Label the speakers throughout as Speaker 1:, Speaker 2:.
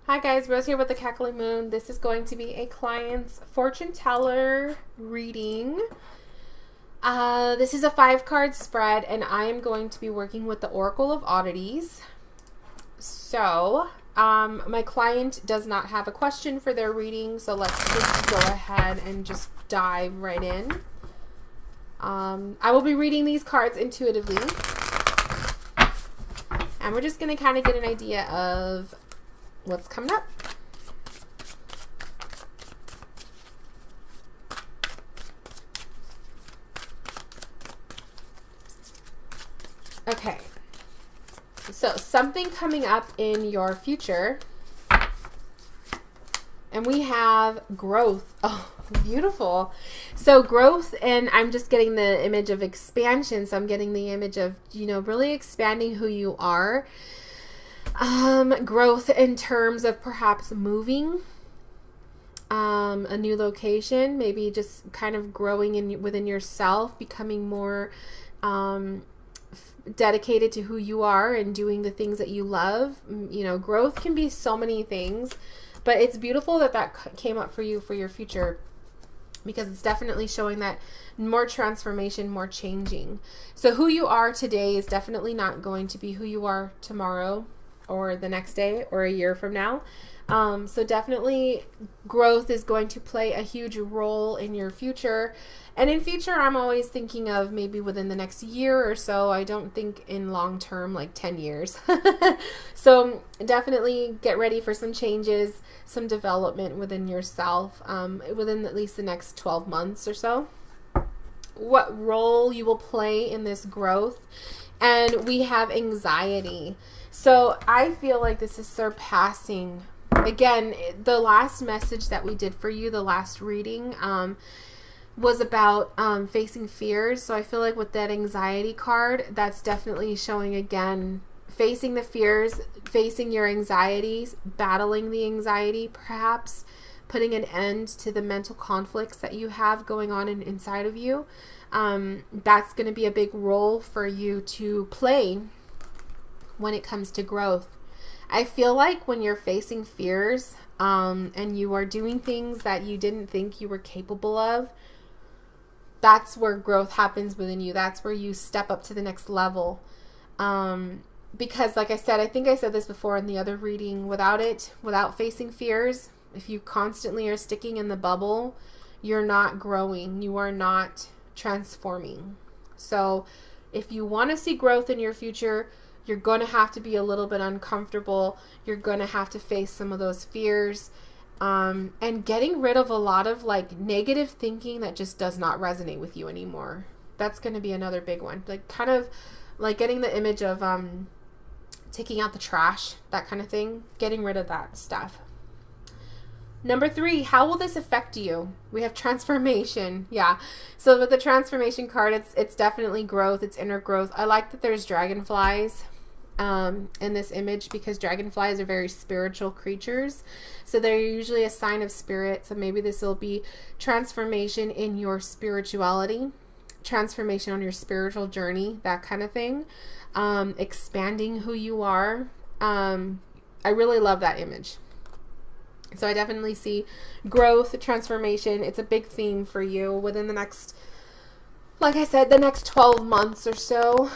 Speaker 1: Hi guys, Rose here with the Cackling Moon. This is going to be a client's fortune teller reading. This is a 5-card spread, and I am going to be working with the Oracle of Oddities. So, my client does not have a question for their reading, so let's just go ahead and just dive right in. I will be reading these cards intuitively, and we're just going to kind of get an idea of what's coming up. Okay, so something coming up in your future, and we have growth. Oh, beautiful. So growth, and I'm just getting the image of expansion, so I'm getting the image of, really expanding who you are. Growth in terms of perhaps moving, a new location, maybe just kind of growing within yourself, becoming more dedicated to who you are and doing the things that you love. Growth can be so many things, but it's beautiful that came up for you for your future, because it's definitely showing that more transformation, more changing. So who you are today is definitely not going to be who you are tomorrow or the next day or a year from now. So definitely growth is going to play a huge role in your future. And in future, I'm always thinking of maybe within the next year or so. I don't think in long term, like 10 years. So definitely get ready for some changes, some development within yourself, within at least the next 12 months or so. What role you will play in this growth. And we have anxiety. So I feel like this is surpassing. Again, the last message that we did for you, the last reading, was about facing fears. So I feel like with that anxiety card, that's definitely showing again, facing the fears, facing your anxieties, battling the anxiety, perhaps putting an end to the mental conflicts that you have going on inside of you. That's going to be a big role for you to play when it comes to growth. I feel like when you're facing fears, and you are doing things that you didn't think you were capable of, that's where growth happens within you. That's where you step up to the next level. Because like I said, I think I said this before in the other reading, without facing fears, if you constantly are sticking in the bubble, you're not growing. You are not transforming. So if you want to see growth in your future, you're going to have to be a little bit uncomfortable. You're going to have to face some of those fears, and getting rid of a lot of like negative thinking that just does not resonate with you anymore. That's going to be another big one. Like kind of like getting the image of taking out the trash, that kind of thing, getting rid of that stuff. Number 3, how will this affect you? We have transformation. Yeah. So with the transformation card, it's definitely growth. It's inner growth. I like that there's dragonflies in this image, because dragonflies are very spiritual creatures. So they're usually a sign of spirit. So maybe this will be transformation in your spirituality, transformation on your spiritual journey, that kind of thing. Expanding who you are. I really love that image. So I definitely see growth, transformation. It's a big theme for you within the next, like I said, the next 12 months or so.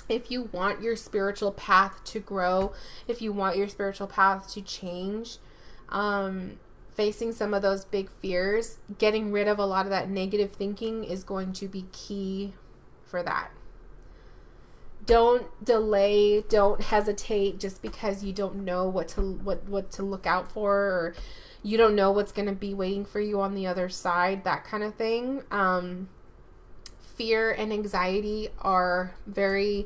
Speaker 1: If you want your spiritual path to grow, if you want your spiritual path to change, facing some of those big fears, getting rid of a lot of that negative thinking is going to be key for that. Don't delay, don't hesitate just because you don't know what to look out for, or you don't know what's going to be waiting for you on the other side, that kind of thing. Fear and anxiety are they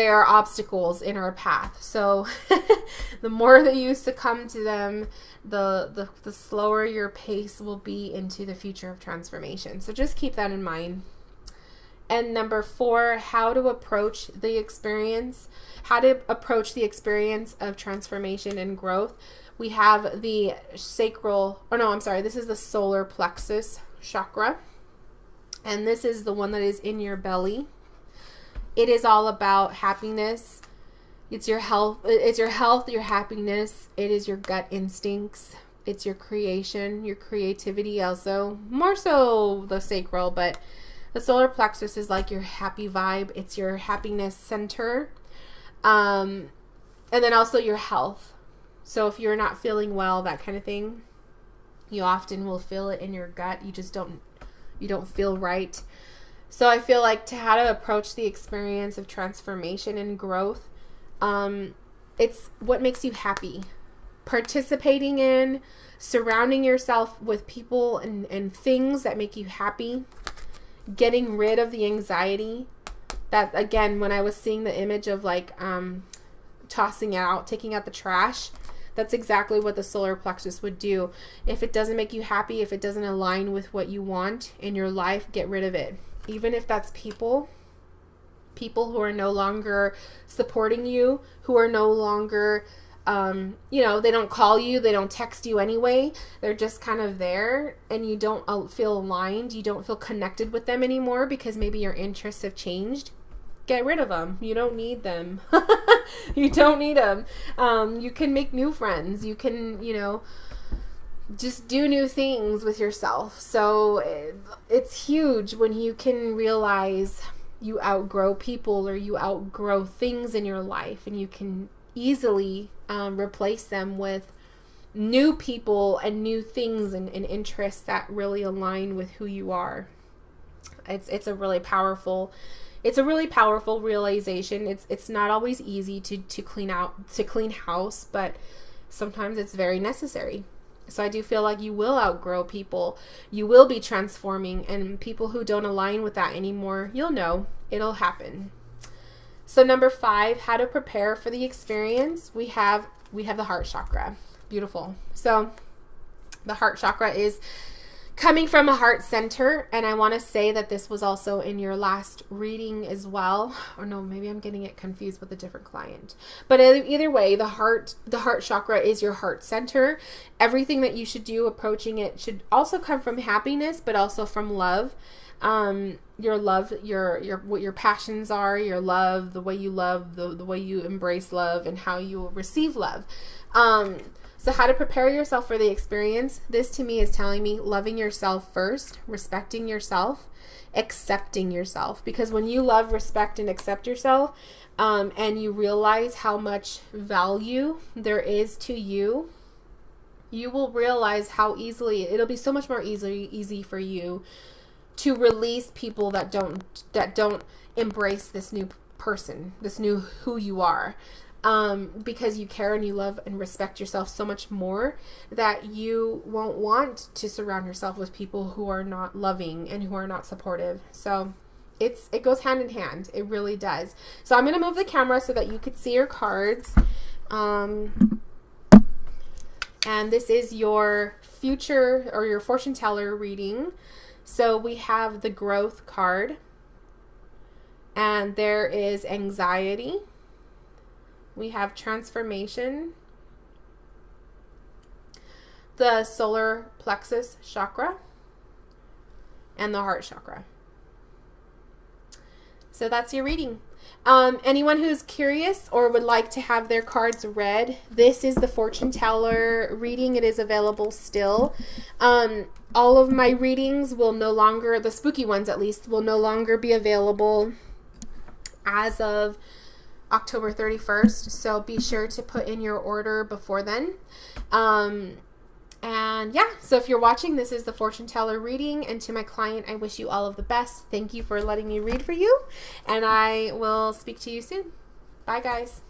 Speaker 1: are obstacles in our path. So the more that you succumb to them, the slower your pace will be into the future of transformation. So just keep that in mind. And number 4, how to approach the experience of transformation and growth. We have the this is the solar plexus chakra. And this is the one that is in your belly. It is all about happiness, It's your health. It's your health, your happiness. It is your gut instincts. It's your creation, your creativity also. More so the sacral, but the solar plexus is like your happy vibe. It's your happiness center. And then also your health. So if you're not feeling well, that kind of thing, you often will feel it in your gut. You don't feel right. So I feel like to how to approach the experience of transformation and growth, it's what makes you happy. Participating in, surrounding yourself with people and things that make you happy, getting rid of the anxiety. That, again, when I was seeing the image of like tossing out, taking out the trash, that's exactly what the solar plexus would do. If it doesn't make you happy, if it doesn't align with what you want in your life, get rid of it. Even if that's people who are no longer supporting you, who are no longer, they don't call you, they don't text you anyway. They're just kind of there, and you don't feel aligned. You don't feel connected with them anymore because maybe your interests have changed. Get rid of them. You don't need them. You don't need them. You can make new friends. You can, just do new things with yourself. So it's huge when you can realize you outgrow people or you outgrow things in your life, and you can easily replace them with new people and new things and interests that really align with who you are. It's a really powerful realization. It's not always easy to clean house, but sometimes it's very necessary. So I do feel like you will outgrow people. You will be transforming, and people who don't align with that anymore, you'll know. It'll happen. So number 5, how to prepare for the experience. We have the heart chakra. Beautiful. So the heart chakra is coming from a heart center, and I want to say that this was also in your last reading as well. Or no, maybe I'm getting it confused with a different client. But either way, the heart chakra is your heart center. Everything that you should do approaching it should also come from happiness, but also from love. Your love, your what your passions are, your love, the way you love, the way you embrace love, and how you receive love. So how to prepare yourself for the experience. This to me is telling me loving yourself first, respecting yourself, accepting yourself. Because when you love, respect, and accept yourself, and you realize how much value there is to you, you will realize how easily, it'll be so much more easy for you to release people that don't embrace this new person, this new who you are. Because you care and you love and respect yourself so much more that you won't want to surround yourself with people who are not loving and who are not supportive. So it goes hand in hand. It really does. So I'm going to move the camera so that you could see your cards. And this is your future or your fortune teller reading. So we have the growth card, and there is anxiety. We have transformation, the solar plexus chakra, and the heart chakra. So that's your reading. Anyone who's curious or would like to have their cards read, this is the fortune teller reading. It is available still. All of my readings will no longer, the spooky ones at least, will no longer be available as of October 31st. So be sure to put in your order before then. And yeah, so if you're watching, this is the fortune teller reading. And to my client, I wish you all of the best. Thank you for letting me read for you. And I will speak to you soon. Bye, guys.